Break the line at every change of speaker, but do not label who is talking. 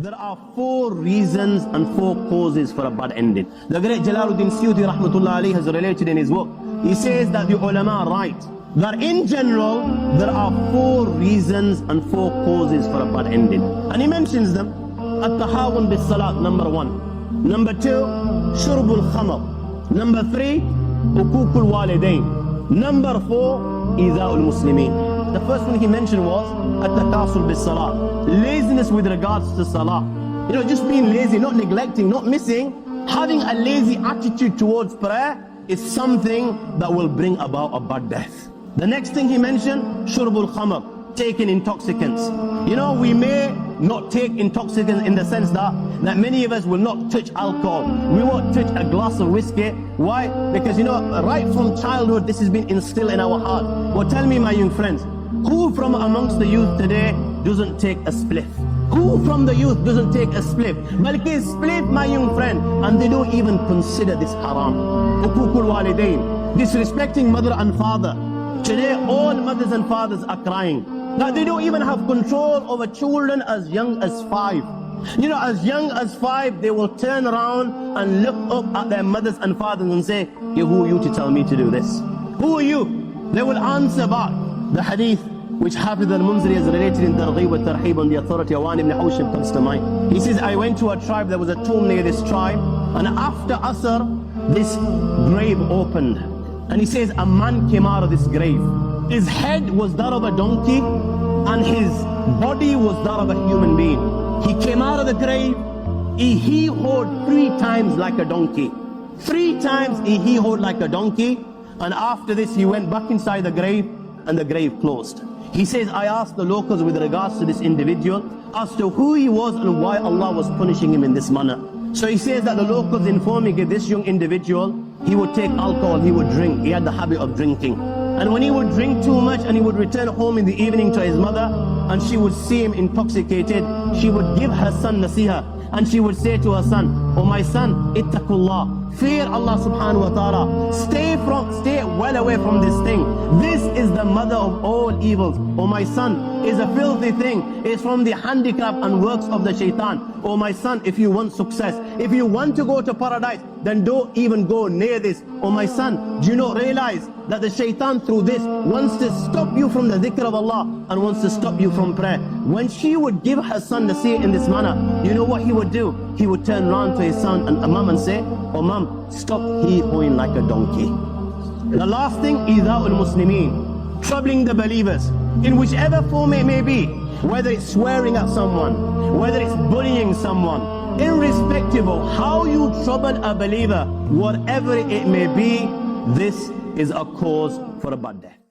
there are 4 reasons and 4 causes for a bad ending. The great Jalaluddin Suyuti rahmatullah alayhi has related in his work. He says that the ulama write that in general there are 4 reasons and 4 causes for a bad ending. And he mentions them. At-tahawun bis salat, number 1. Number 2, shurbul khamr. Number 3, uququl walidain. Number 4, idha'ul muslimin. The first one he mentioned was at-takasul bis salat. Laziness with regards to salah. You know, just being lazy, not neglecting, not missing. Having a lazy attitude towards prayer is something that will bring about a bad death. The next thing he mentioned, shurbul khamr, taking intoxicants. You know, we may not take intoxicants in the sense that many of us will not touch alcohol. We won't touch a glass of whiskey. Why? Because, you know, right from childhood this has been instilled in our heart. Well, tell me, my young friends, who from amongst the youth today doesn't take a spliff? Who from the youth doesn't take a spliff? Balki spliff, my young friend, and they don't even consider this haram. Uququl walidain, disrespecting mother and father. Today all mothers and fathers are crying. Now they don't even have control over children as young as 5. You know, as young as 5, they will turn around and look up at their mothers and fathers and say, "Yeah, who are you to tell me to do this? Who are you?" They will answer back. The hadith which Hafiz al-Munziri has related in Targhib wa Tarhib on the authority of Awan ibn Hawshim comes to mind. He says, I went to a tribe, there was a tomb near this tribe, and after Asr, this grave opened. And he says, a man came out of this grave. His head was that of a donkey, and his body was that of a human being. He came out of the grave, he hee-hawed 3 times like a donkey. 3 times he hee-hawed like a donkey, and after this he went back inside the grave, and the grave closed. He says, I asked the locals with regards to this individual as to who he was and why Allah was punishing him in this manner. So he says that the locals informed me that this young individual, he would take alcohol, he would drink, he had the habit of drinking. And when he would drink too much and he would return home in the evening to his mother, and she would see him intoxicated, she would give her son nasiha, and she would say to her son, oh my son, ittaqullah, fear Allah subhanahu wa ta'ala, stay well away from this thing. This is the mother of all evils. Oh my son, is a filthy thing. It's from the handicap and works of the shaitan. Oh my son, if you want success, if you want to go to paradise, then don't even go near this. Oh my son, do you not realize that the shaitan through this wants to stop you from the dhikr of Allah and wants to stop you from prayer? When she would give her son the seer in this manner, you know what he would do? He would turn around to his son and mum and say, oh mum, stop hee-hawing like a donkey. The last thing, idha'ul muslimin, troubling the believers in whichever form it may be, whether it's swearing at someone, whether it's bullying someone, irrespective of how you trouble a believer, whatever it may be, this is a cause for a bad death.